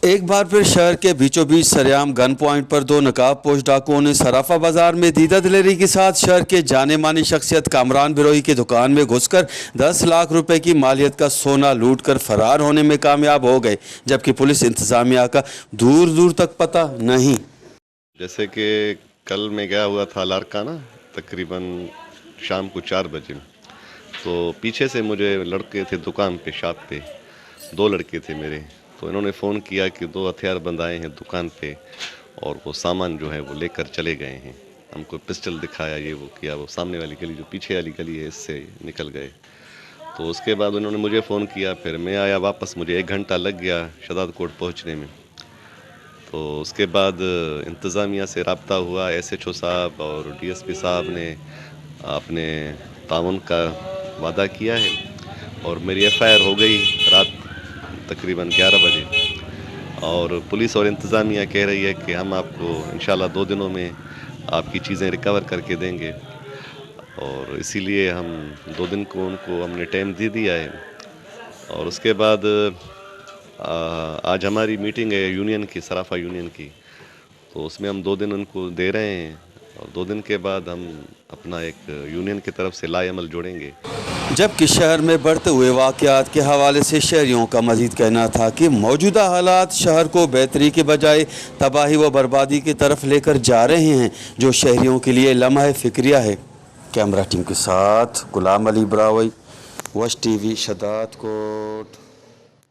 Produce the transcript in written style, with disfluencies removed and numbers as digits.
एक बार फिर शहर के बीचों बीच सरेआम गन पॉइंट पर दो नकाब पोश डाकुओं ने सराफा बाजार में दीदा दिलेरी के साथ शहर के जाने मानी शख्सियत कामरान बिरोही की दुकान में घुसकर 10 लाख रुपए की मालियत का सोना लूटकर फरार होने में कामयाब हो गए, जबकि पुलिस इंतजामिया का दूर दूर तक पता नहीं। जैसे कि कल मैं गया हुआ था लारकाना तकरीबन शाम को 4 बजे, तो पीछे से मुझे लड़के थे दुकान पे, शॉप पे 2 लड़के थे मेरे। तो इन्होंने फ़ोन किया कि 2 हथियारबंद आए हैं दुकान पे और वो सामान जो है वो लेकर चले गए हैं। हमको पिस्टल दिखाया, ये वो किया, वो सामने वाली गली जो पीछे वाली गली है इससे निकल गए। तो उसके बाद उन्होंने मुझे फ़ोन किया, फिर मैं आया वापस, मुझे 1 घंटा लग गया शहजाद कोट पहुँचने में। तो उसके बाद इंतज़ामिया से रब्ता हुआ, SHO साहब और DSP साहब ने अपने ताउन का वादा किया है और मेरी FIR हो गई रात तकरीबन 11 बजे। और पुलिस और इंतज़ामिया कह रही है कि हम आपको इंशाल्लाह 2 दिनों में आपकी चीज़ें रिकवर करके देंगे, और इसीलिए हम 2 दिन को उनको हमने टाइम दे दिया है। और उसके बाद आज हमारी मीटिंग है यूनियन की, सराफा यूनियन की, तो उसमें हम 2 दिन उनको दे रहे हैं और 2 दिन के बाद हम अपना एक यूनियन की तरफ से लाएअमल जोड़ेंगे। जबकि शहर में बढ़ते हुए वाक़यात के हवाले से शहरियों का मज़ीद कहना था कि मौजूदा हालात शहर को बेहतरी के बजाय तबाही व बर्बादी की तरफ लेकर जा रहे हैं, जो शहरियों के लिए लम्हा फ़िक्रिया है। कैमरा टीम के साथ गुलाम अली ब्रावई, वश TV, शहजाद कोट।